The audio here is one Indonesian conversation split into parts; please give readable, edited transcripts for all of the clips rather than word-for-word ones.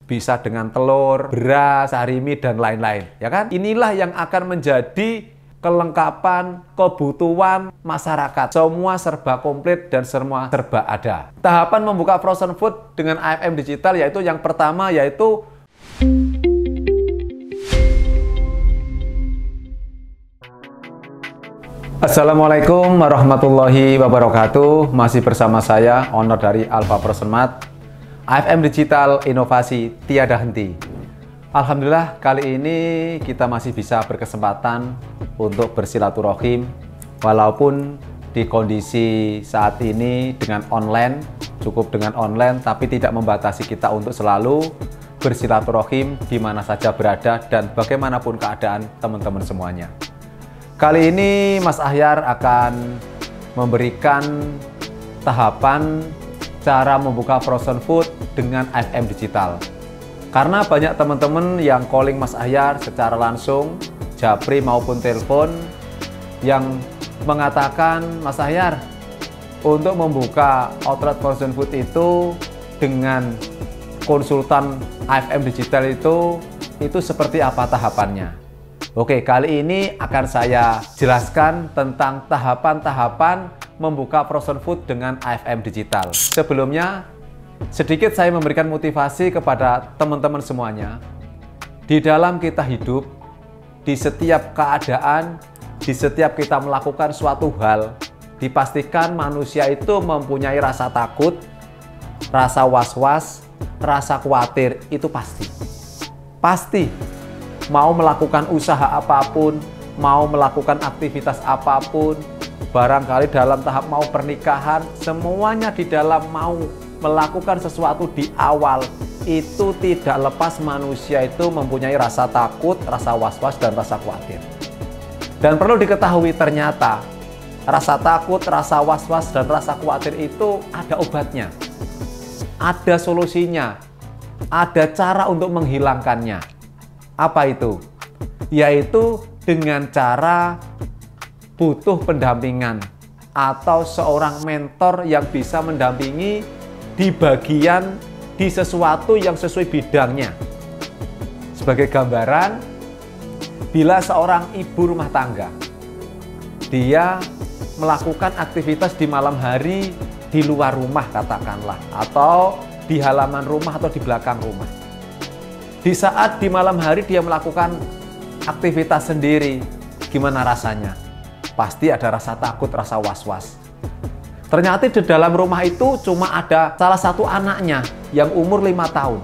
bisa dengan telur, beras, sarimi, dan lain-lain, ya kan? Inilah yang akan menjadi kelengkapan kebutuhan masyarakat. Semua serba komplit dan semua serba ada. Tahapan membuka frozen food dengan AFM Digital yaitu yang pertama yaitu Assalamualaikum warahmatullahi wabarakatuh. Masih bersama saya, owner dari Alpha Frozen Mart. AFM Digital, inovasi tiada henti. Alhamdulillah kali ini kita masih bisa berkesempatan untuk bersilaturahim walaupun di kondisi saat ini dengan online, cukup dengan online, tapi tidak membatasi kita untuk selalu bersilaturahim di mana saja berada dan bagaimanapun keadaan teman-teman semuanya. Kali ini Mas Ahyar akan memberikan tahapan cara membuka frozen food dengan AFM Digital. Karena banyak teman-teman yang calling Mas Ahyar secara langsung, japri maupun telepon, yang mengatakan, Mas Ahyar, untuk membuka outlet frozen food itu dengan konsultan AFM Digital itu seperti apa tahapannya? Oke, kali ini akan saya jelaskan tentang tahapan-tahapan membuka frozen food dengan AFM Digital. Sebelumnya, sedikit saya memberikan motivasi kepada teman-teman semuanya. Di dalam kita hidup, di setiap keadaan, di setiap kita melakukan suatu hal, dipastikan manusia itu mempunyai rasa takut, rasa was-was, rasa khawatir, itu pasti. Pasti. Mau melakukan usaha apapun, mau melakukan aktivitas apapun, barangkali dalam tahap mau pernikahan, semuanya di dalam mau melakukan sesuatu di awal, itu tidak lepas manusia itu mempunyai rasa takut, rasa was-was, dan rasa khawatir. Dan perlu diketahui ternyata, rasa takut, rasa was-was, dan rasa khawatir itu ada obatnya. Ada solusinya, ada cara untuk menghilangkannya. Apa itu? Yaitu dengan cara butuh pendampingan atau seorang mentor yang bisa mendampingi di bagian di sesuatu yang sesuai bidangnya. Sebagai gambaran, bila seorang ibu rumah tangga, dia melakukan aktivitas di malam hari di luar rumah katakanlah, atau di halaman rumah atau di belakang rumah. Di saat di malam hari dia melakukan aktivitas sendiri, gimana rasanya? Pasti ada rasa takut, rasa was-was. Ternyata di dalam rumah itu cuma ada salah satu anaknya yang umur 5 tahun.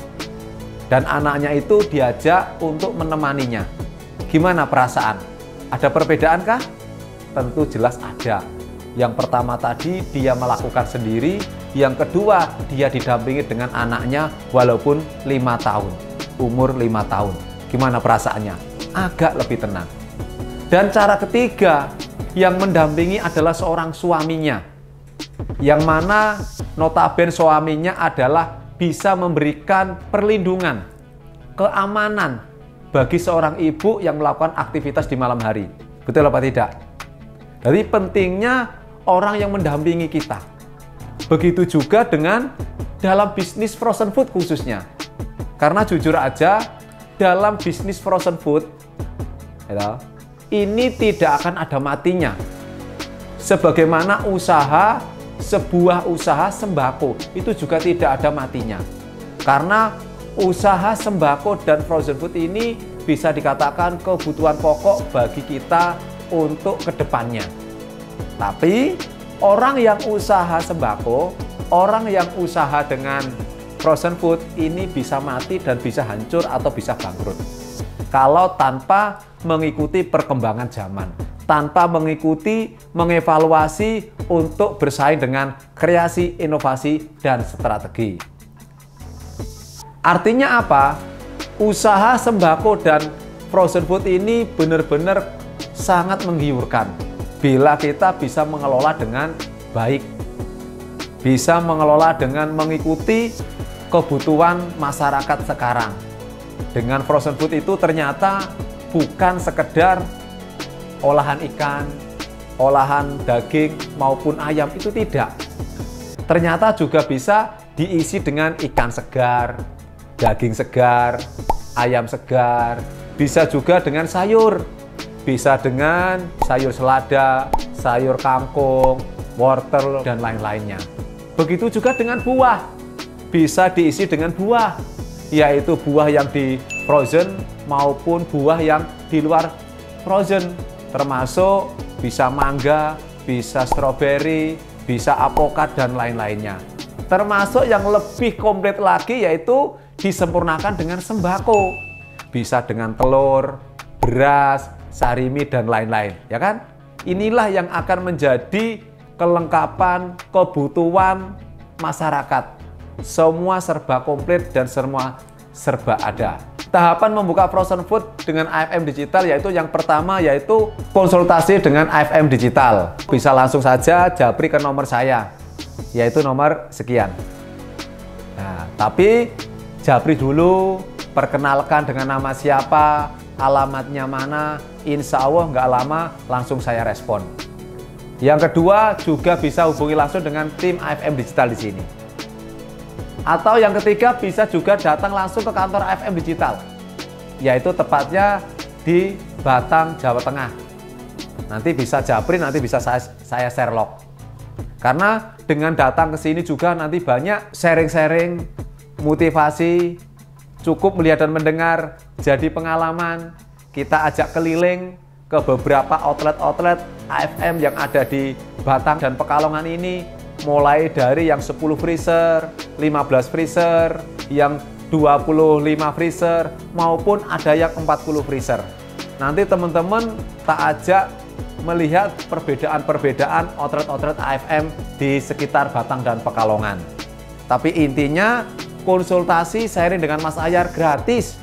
Dan anaknya itu diajak untuk menemaninya. Gimana perasaan? Ada perbedaankah? Tentu jelas ada. Yang pertama tadi dia melakukan sendiri, yang kedua dia didampingi dengan anaknya walaupun 5 tahun. Umur 5 tahun. Gimana perasaannya? Agak lebih tenang. Dan cara ketiga yang mendampingi adalah seorang suaminya. Yang mana notabene suaminya adalah bisa memberikan perlindungan, keamanan bagi seorang ibu yang melakukan aktivitas di malam hari. Betul apa tidak? Jadi pentingnya orang yang mendampingi kita. Begitu juga dengan dalam bisnis frozen food khususnya. Karena jujur aja, dalam bisnis frozen food, ini tidak akan ada matinya. Sebagaimana sebuah usaha sembako, itu juga tidak ada matinya. Karena usaha sembako dan frozen food ini bisa dikatakan kebutuhan pokok bagi kita untuk kedepannya. Tapi, orang yang usaha sembako, orang yang usaha dengan frozen food ini bisa mati dan bisa hancur atau bisa bangkrut kalau tanpa mengikuti perkembangan zaman, tanpa mengikuti, mengevaluasi untuk bersaing dengan kreasi, inovasi, dan strategi. Artinya apa? Usaha sembako dan frozen food ini benar-benar sangat menggiurkan bila kita bisa mengelola dengan baik, bisa mengelola dengan mengikuti kebutuhan masyarakat sekarang. Dengan frozen food itu ternyata bukan sekedar olahan ikan, olahan daging maupun ayam, itu tidak. Ternyata juga bisa diisi dengan ikan segar, daging segar, ayam segar, bisa juga dengan sayur, bisa dengan sayur selada, sayur kangkung, wortel, dan lain-lainnya. Begitu juga dengan buah, bisa diisi dengan buah, yaitu buah yang di frozen maupun buah yang di luar frozen, termasuk bisa mangga, bisa stroberi, bisa apokat, dan lain-lainnya. Termasuk yang lebih komplit lagi yaitu disempurnakan dengan sembako. Bisa dengan telur, beras, sarimi, dan lain-lain, ya kan? Inilah yang akan menjadi kelengkapan kebutuhan masyarakat. Semua serba komplit dan semua serba ada. Tahapan membuka frozen food dengan AFM Digital yaitu yang pertama yaitu konsultasi dengan AFM Digital. Bisa langsung saja japri ke nomor saya, yaitu nomor sekian. Nah, tapi japri dulu, perkenalkan dengan nama siapa, alamatnya mana, insya Allah nggak lama langsung saya respon. Yang kedua juga bisa hubungi langsung dengan tim AFM Digital di sini. Atau yang ketiga bisa juga datang langsung ke kantor AFM Digital, yaitu tepatnya di Batang, Jawa Tengah. Nanti bisa japri, nanti bisa saya share log. Karena dengan datang ke sini juga nanti banyak sharing-sharing, motivasi, cukup melihat dan mendengar, jadi pengalaman. Kita ajak keliling ke beberapa outlet-outlet AFM yang ada di Batang dan Pekalongan ini, mulai dari yang 10 freezer, 15 freezer, yang 25 freezer, maupun ada yang 40 freezer. Nanti teman-teman tak ajak melihat perbedaan-perbedaan outlet-outlet AFM di sekitar Batang dan Pekalongan. Tapi intinya konsultasi sharing dengan Mas Ahyar gratis,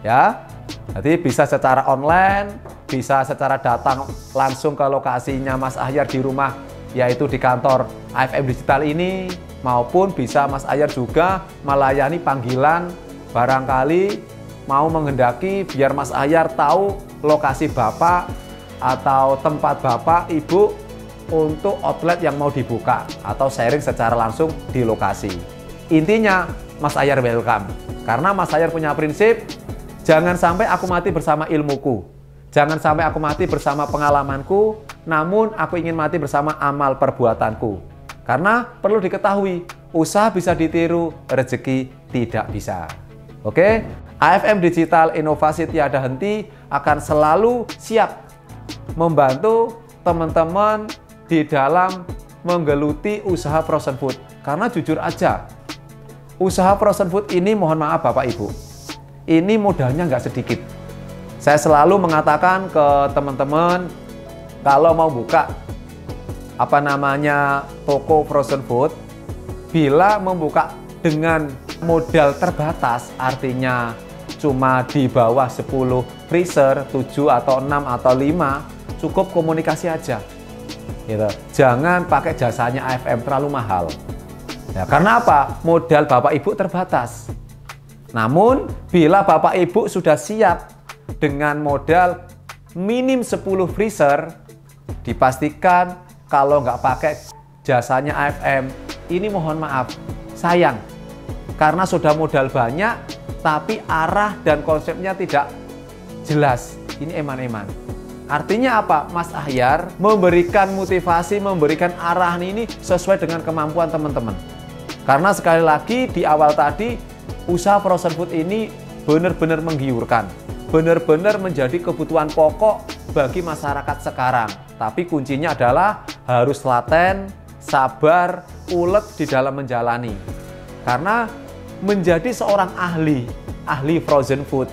ya. Jadi bisa secara online, bisa secara datang langsung ke lokasinya Mas Ahyar di rumah, yaitu di kantor AFM Digital ini, maupun bisa Mas Ahyar juga melayani panggilan barangkali mau menghendaki biar Mas Ahyar tahu lokasi Bapak atau tempat Bapak, Ibu untuk outlet yang mau dibuka atau sharing secara langsung di lokasi. Intinya Mas Ahyar welcome, karena Mas Ahyar punya prinsip, jangan sampai aku mati bersama ilmuku, jangan sampai aku mati bersama pengalamanku, namun aku ingin mati bersama amal perbuatanku. Karena perlu diketahui, usaha bisa ditiru, rezeki tidak bisa. Oke, AFM Digital Inovasi Tiada Henti akan selalu siap membantu teman-teman di dalam menggeluti usaha frozen food. Karena jujur aja, usaha frozen food ini mohon maaf Bapak Ibu, ini modalnya nggak sedikit. Saya selalu mengatakan ke teman-teman, kalau mau buka toko frozen food, bila membuka dengan modal terbatas, artinya cuma di bawah 10 freezer, 7 atau 6 atau 5, cukup komunikasi aja. Gitu. Jangan pakai jasanya AFM terlalu mahal. Ya, karena apa? Modal Bapak Ibu terbatas. Namun, bila Bapak Ibu sudah siap dengan modal minim 10 freezer, dipastikan kalau nggak pakai jasanya AFM, ini mohon maaf, sayang. Karena sudah modal banyak, tapi arah dan konsepnya tidak jelas. Ini eman-eman. Artinya apa? Mas Ahyar memberikan motivasi, memberikan arahan ini sesuai dengan kemampuan teman-teman. Karena sekali lagi di awal tadi, usaha frozen food ini benar-benar menggiurkan. Benar-benar menjadi kebutuhan pokok bagi masyarakat sekarang. Tapi kuncinya adalah harus laten, sabar, ulet di dalam menjalani. Karena menjadi seorang ahli frozen food,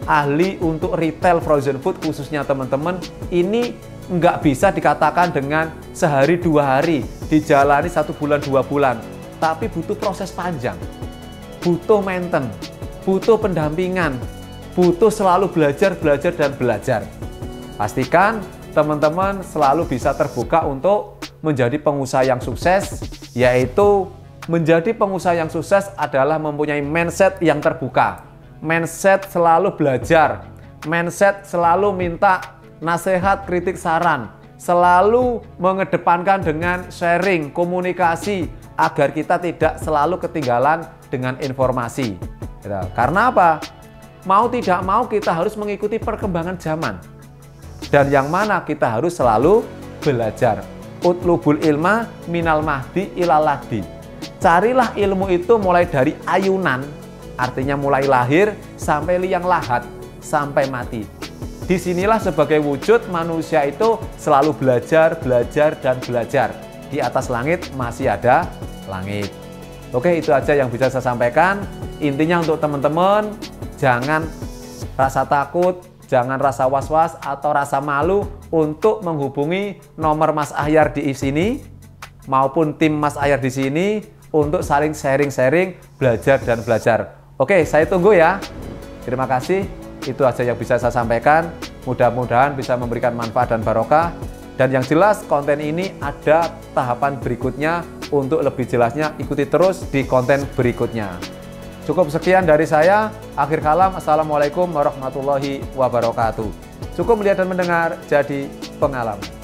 ahli untuk retail frozen food khususnya teman-teman, ini nggak bisa dikatakan dengan sehari 2 hari, dijalani 1 bulan 2 bulan. Tapi butuh proses panjang, butuh maintenance, butuh pendampingan, butuh selalu belajar dan belajar. Pastikan teman-teman selalu bisa terbuka untuk menjadi pengusaha yang sukses, yaitu menjadi pengusaha yang sukses adalah mempunyai mindset yang terbuka, mindset selalu belajar, mindset selalu minta nasihat, kritik, saran, selalu mengedepankan dengan sharing, komunikasi, agar kita tidak selalu ketinggalan dengan informasi. Gitu. Karena apa? Mau tidak mau kita harus mengikuti perkembangan zaman. Dan yang mana kita harus selalu belajar. Utlubul ilma minal mahdi ilal lahdi. Carilah ilmu itu mulai dari ayunan, artinya mulai lahir sampai liang lahat, sampai mati. Disinilah sebagai wujud manusia itu selalu belajar, belajar, dan belajar. Di atas langit masih ada langit. Oke, itu aja yang bisa saya sampaikan. Intinya untuk teman-teman, jangan rasa takut, jangan rasa was-was atau rasa malu untuk menghubungi nomor Mas Ahyar di sini maupun tim Mas Ahyar di sini untuk saling sharing-sharing, belajar dan belajar. Oke, saya tunggu ya. Terima kasih. Itu aja yang bisa saya sampaikan. Mudah-mudahan bisa memberikan manfaat dan barokah. Dan yang jelas konten ini ada tahapan berikutnya. Untuk lebih jelasnya ikuti terus di konten berikutnya. Cukup sekian dari saya. Akhir kalam, assalamualaikum warahmatullahi wabarakatuh. Cukup melihat dan mendengar, jadi pengalaman.